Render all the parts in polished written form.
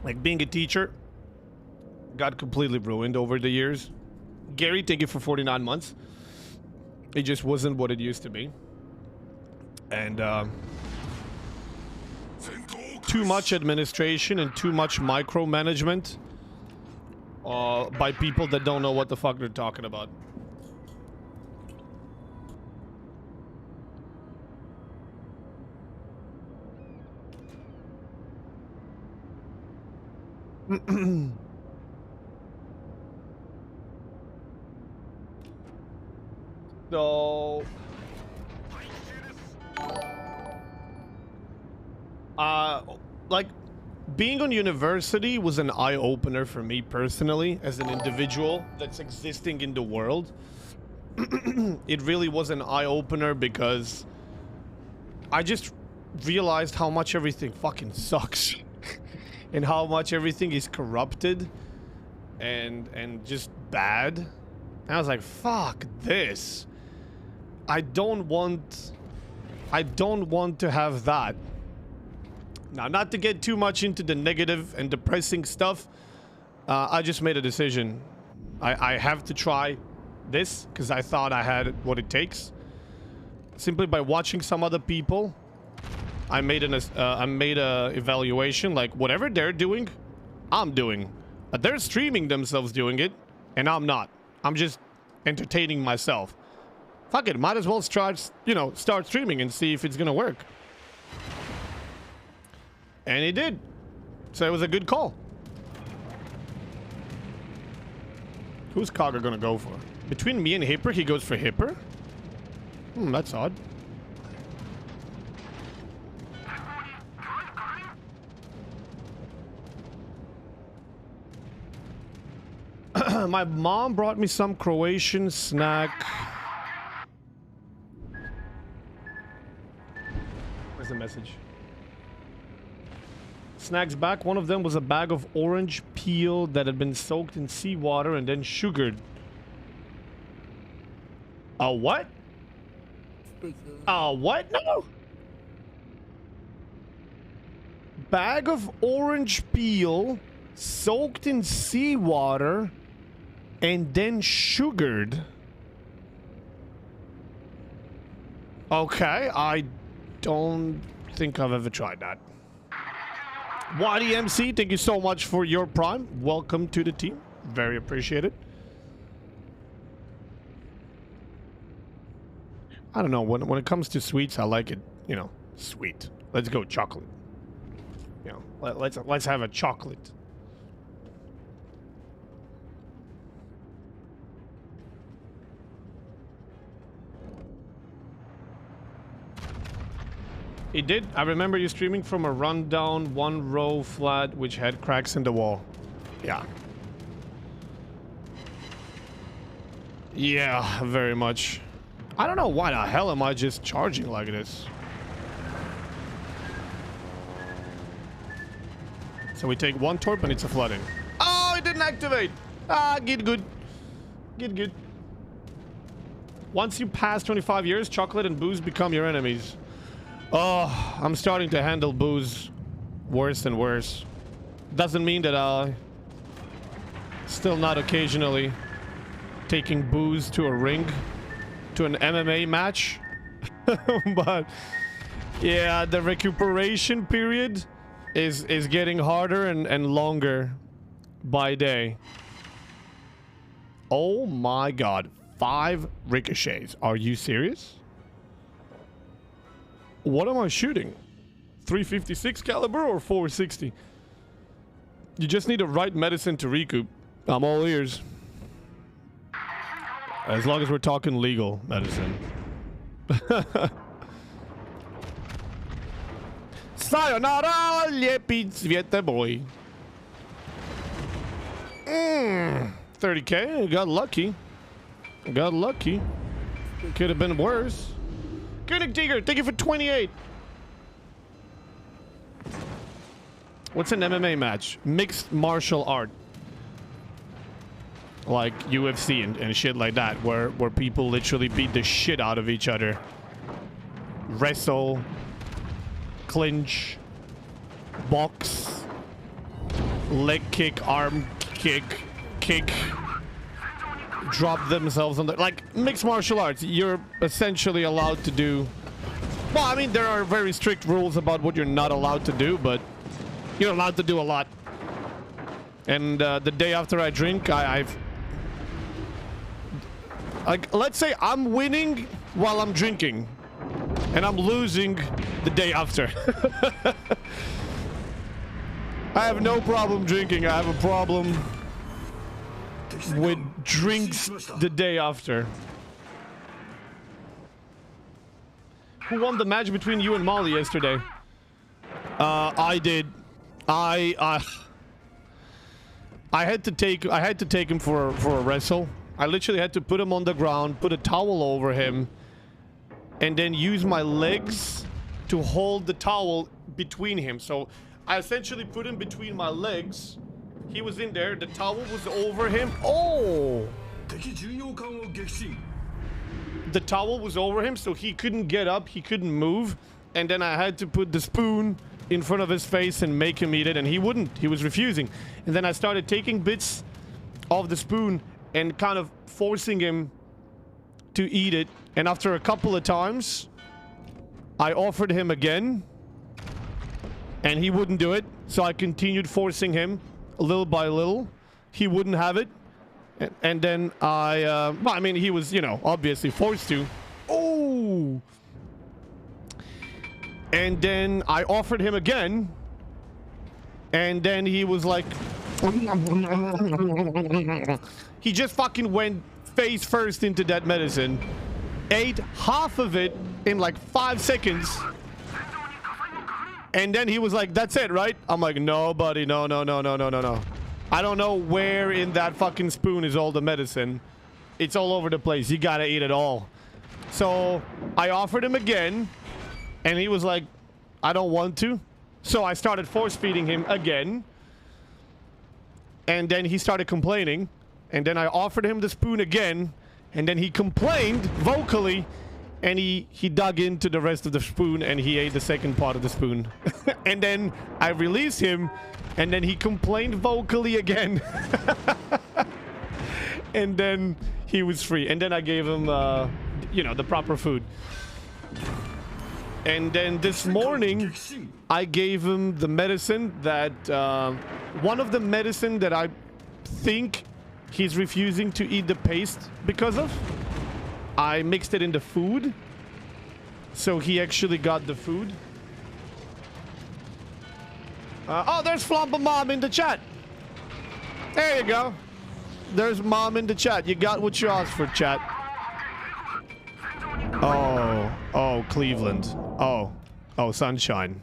Like being a teacher got completely ruined over the years. Gary, thank you for 49 months. It just wasn't what it used to be. And too much administration and too much micromanagement by people that don't know what the fuck they're talking about. So like being on university was an eye-opener for me personally as an individual that's existing in the world. It really was an eye-opener because I just realized how much everything fucking sucks and how much everything is corrupted and just bad. And I was like, fuck this. I don't want to have that. Now, not to get too much into the negative and depressing stuff, I just made a decision. I have to try this because I thought I had what it takes. Simply by watching some other people, I made a evaluation like whatever they're doing, I'm doing. But they're streaming themselves doing it, and I'm not. I'm just entertaining myself. Fuck it, might as well start streaming and see if it's gonna work. And it did. So it was a good call. Who's Kaga gonna go for? Between me and Hipper, he goes for Hipper? That's odd. My mom brought me some Croatian snack. Where's the message? Snacks back. One of them was a bag of orange peel that had been soaked in seawater and then sugared. A what? A what? No. Bag of orange peel soaked in seawater and then sugared. Okay, I don't think I've ever tried that. YDMC, thank you so much for your prime. Welcome to the team. Very appreciated. I don't know, when it comes to sweets, I like it, sweet. Let's go chocolate. Let's have a chocolate. It did. I remember you streaming from a rundown one row flat which had cracks in the wall. Yeah. Yeah, very much. I don't know why the hell am I just charging like this. So we take one torp and it's a flooding. Oh, it didn't activate. Ah, get good. Get good. Once you pass 25 years, chocolate and booze become your enemies. Oh, I'm starting to handle booze worse and worse. Doesn't mean that I still not occasionally taking booze to a ring, to an MMA match. But yeah, the recuperation period is getting harder and longer by day. Oh my god, 5 ricochets. Are you serious? What am I shooting? 356 caliber or 460? You just need the right medicine to recoup. I'm all ears. As long as we're talking legal medicine. Sayonara, lepiej świete boy. 30k, got lucky. Got lucky. Could have been worse. König Digger, thank you for 28. What's an MMA match? Mixed martial art. Like UFC and shit like that, where people literally beat the shit out of each other. Wrestle. Clinch. Box. leg kick, arm kick, drop themselves on the... Like, mixed martial arts, you're essentially allowed to do... Well, I mean, there are very strict rules about what you're not allowed to do, but you're allowed to do a lot. And the day after I drink, I've... Like, let's say I'm winning while I'm drinking. And I'm losing the day after. I have no problem drinking. I have a problem with drinks the day after. Who won the match between you and Molly yesterday? I did. I had to take him for a wrestle. I literally had to put him on the ground, put a towel over him, and then use my legs to hold the towel between him. So I essentially put him between my legs. He was in there, the towel was over him. Oh! The towel was over him, so he couldn't get up, he couldn't move. And then I had to put the spoon in front of his face and make him eat it, and he wouldn't. He was refusing. And then I started taking bits of the spoon and kind of forcing him to eat it. And after a couple of times, I offered him again, and he wouldn't do it. So I continued forcing him little by little. He wouldn't have it. And then well, I mean, he was, you know, obviously forced to. Oh! And then I offered him again. And then he was like... He just fucking went face first into that medicine. Ate half of it in like 5 seconds. And then he was like, that's it, right? I'm like, no, buddy, no. I don't know where in that fucking spoon is all the medicine. It's all over the place. You gotta eat it all. So I offered him again, and he was like, I don't want to. So I started force feeding him again. And then he started complaining. And then I offered him the spoon again. And then he complained vocally. And he dug into the rest of the spoon and he ate the second part of the spoon. And then I released him and then he complained vocally again. And then he was free. And then I gave him, you know, the proper food. And then this morning, I gave him the medicine that, one of the medicine that I think he's refusing to eat the paste because of. I mixed it in the food, so he actually got the food. Oh, there's Flumpa Mom in the chat. There you go. There's Mom in the chat. You got what you asked for, chat. Oh, Cleveland. Oh, Sunshine.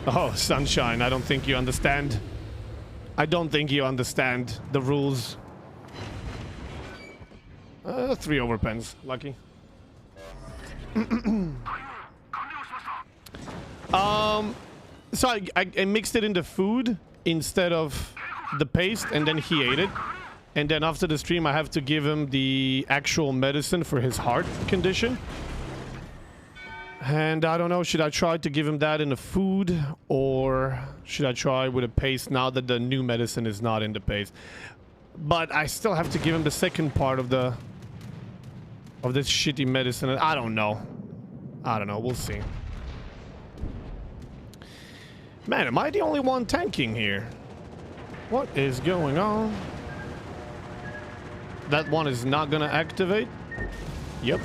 Oh, Sunshine. I don't think you understand. I don't think you understand the rules. 3 overpens. Lucky. So I mixed it into food instead of the paste, and then he ate it. And then after the stream, I have to give him the actual medicine for his heart condition. And I don't know, should I try to give him that in the food, or should I try with a paste now that the new medicine is not in the paste? But I still have to give him the second part of this shitty medicine. I don't know. We'll see. Man, am I the only one tanking here? What is going on? That one is not gonna activate? Yep.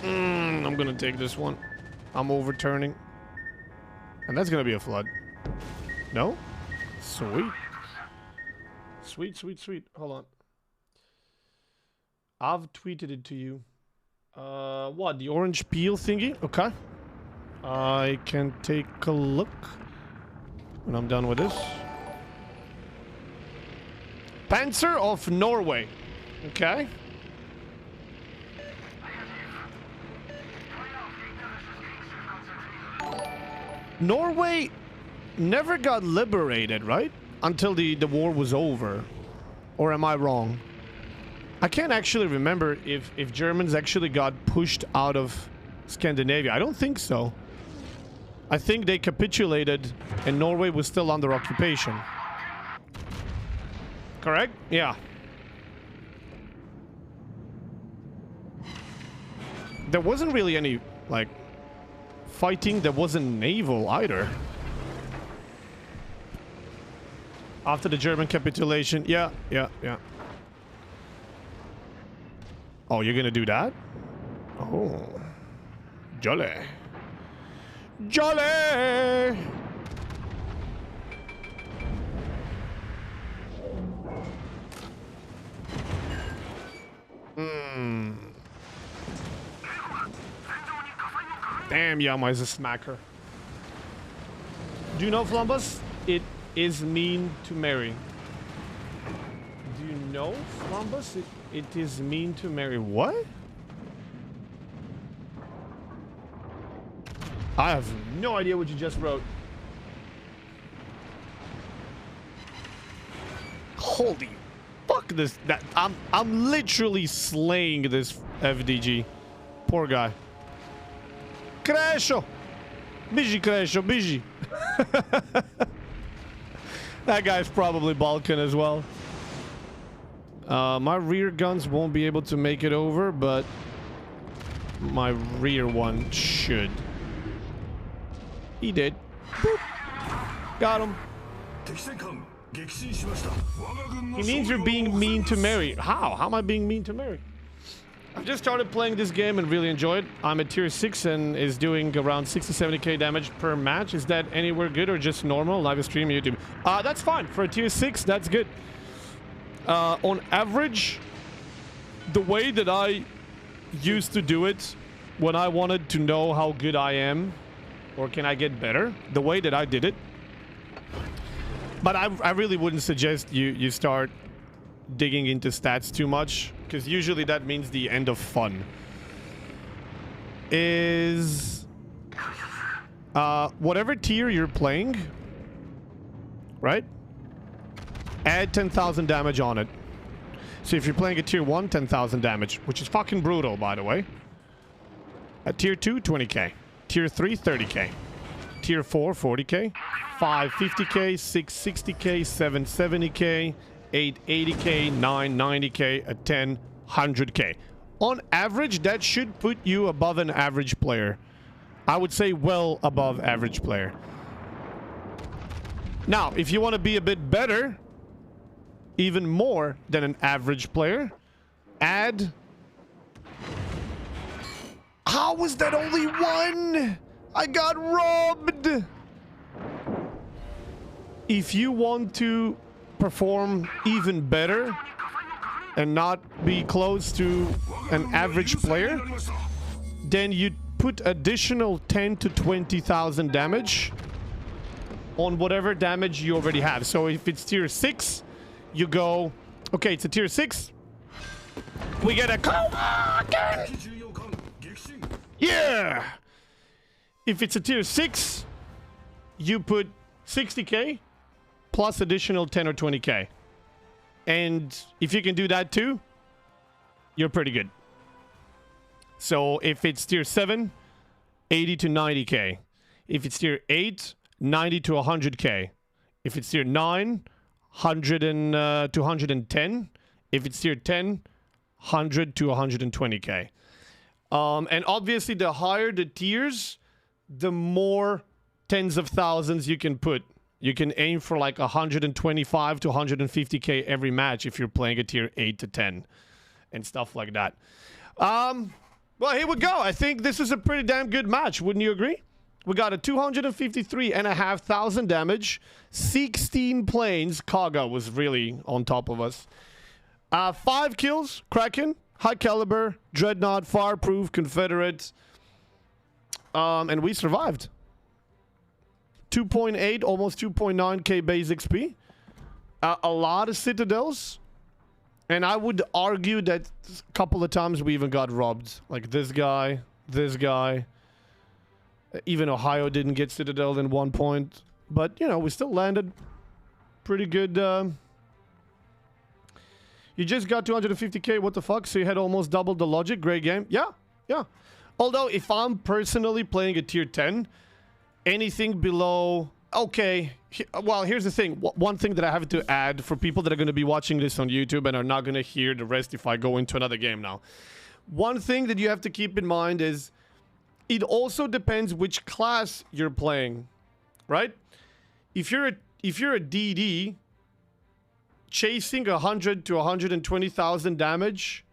I'm gonna take this one. I'm overturning. And that's gonna be a flood. No? Sweet. Sweet. Hold on. I've tweeted it to you. What? The orange peel thingy? Okay. I can take a look when I'm done with this. Panzer of Norway. Okay. Norway never got liberated, right? Until the war was over. Or am I wrong? I can't actually remember if Germans actually got pushed out of Scandinavia. I don't think so. I think they capitulated and Norway was still under occupation. Correct? Yeah. There wasn't really any, like, fighting. There wasn't naval either. After the German capitulation. Yeah. Oh, you're gonna do that? Oh. Jolly. Jolly! Damn, Yama is a smacker. Do you know, Flumbus? It is mean to marry. Do you know, Flumbus? It is mean to marry. What? I have no idea what you just wrote. Holy fuck this. I'm literally slaying this FDG. Poor guy. Crescio! Bigi, Crescio, Bigi. That guy's probably Balkan as well. My rear guns won't be able to make it over, but my rear one should. He did. Boop. Got him. He means you're being mean to Mary. How? How am I being mean to Mary? I've just started playing this game and really enjoyed it. I'm at tier 6 and is doing around 60-70k damage per match. Is that anywhere good or just normal? Live stream YouTube. That's fine. For a tier 6, that's good. On average, the way that I used to do it when I wanted to know how good I am, or can I get better, the way that I did it. But I really wouldn't suggest you start digging into stats too much, because usually that means the end of fun. Is whatever tier you're playing, right? Add 10,000 damage on it. So if you're playing at tier 1, 10,000 damage, which is fucking brutal, by the way. At tier 2, 20k. Tier 3, 30k. Tier 4, 40k. 5, 50k. 6, 60k. 7, 70k. 8, 80k. 9, 90k. At 10, 100k. On average, that should put you above an average player. I would say well above average player. Now, if you want to be a bit better, even more than an average player, add... How was that only one? I got robbed! If you want to perform even better and not be close to an average player, then you put additional 10 to 20,000 damage on whatever damage you already have. So if it's tier 6, you go, okay, it's a tier 6. We get a Kowaken! Yeah! If it's a tier 6, you put 60k plus additional 10 or 20k. And if you can do that too, you're pretty good. So if it's tier 7, 80 to 90k. If it's tier 8, 90 to 100k. If it's tier 9, 100 to 110. If it's tier 10, 100 to 120k. And obviously, the higher the tiers, the more tens of thousands you can put. You can aim for like 125 to 150k every match if you're playing a tier 8 to 10 and stuff like that. Well, here we go. I think this is a pretty damn good match. Wouldn't you agree? We got a 253,500 damage, 16 planes. Kaga was really on top of us. 5 kills, Kraken, High Caliber, Dreadnought, Fireproof, Confederate. And we survived. 2.8, almost 2.9k base XP. A lot of citadels. And I would argue that a couple of times we even got robbed. Like this guy, this guy. Even Ohio didn't get citadel in one point. But, you know, we still landed pretty good. You just got 250k, what the fuck? So you had almost doubled the logic. Great game. Yeah, yeah. Although, if I'm personally playing a tier 10, anything below... Okay, well, here's the thing. One thing that I have to add for people that are going to be watching this on YouTube and are not going to hear the rest if I go into another game now. One thing that you have to keep in mind is it also depends which class you're playing, right? If you're a DD, chasing 100 to 120,000 damage,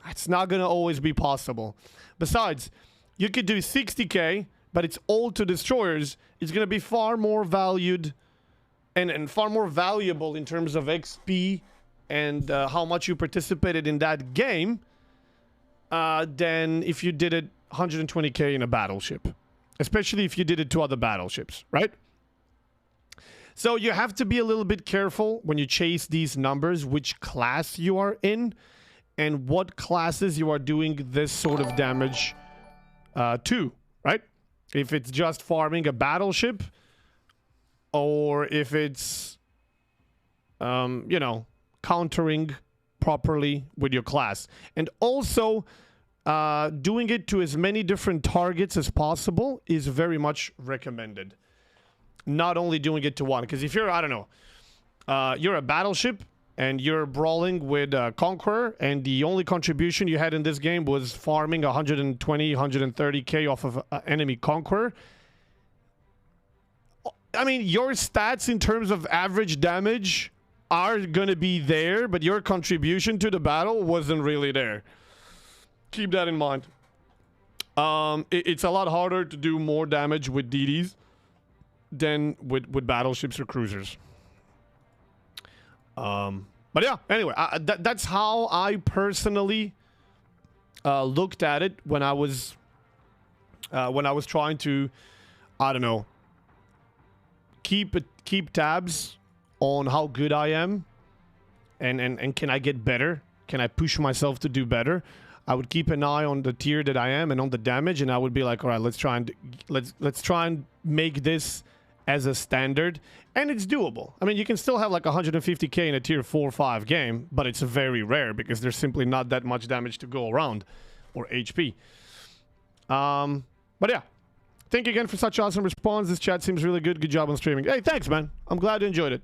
that's not going to always be possible. Besides, you could do 60k, but it's all to destroyers. It's going to be far more valued and far more valuable in terms of XP and how much you participated in that game than if you did it 120k in a battleship. Especially if you did it to other battleships, right? So you have to be a little bit careful when you chase these numbers, which class you are in and what classes you are doing this sort of damage to, right? If it's just farming a battleship, or if it's, you know, countering properly with your class. And also, doing it to as many different targets as possible is very much recommended. Not only doing it to one. Because if you're, I don't know, you're a battleship, and you're brawling with Conqueror, and the only contribution you had in this game was farming 120, 130k off of enemy Conqueror. I mean, your stats in terms of average damage are going to be there, but your contribution to the battle wasn't really there. Keep that in mind. It's a lot harder to do more damage with DDs than with battleships or cruisers. But yeah, anyway, that's how I personally looked at it when I was trying to, I don't know, keep tabs on how good I am, and can I get better? Can I push myself to do better? I would keep an eye on the tier that I am and on the damage, and I would be like, all right, let's try and make this as a standard, and it's doable. I mean, you can still have like 150k in a tier 4 or 5 game, but it's very rare because there's simply not that much damage to go around, or HP. But yeah, thank you again for such awesome response. This chat seems really good. Good job on streaming. Hey, thanks, man. I'm glad you enjoyed it.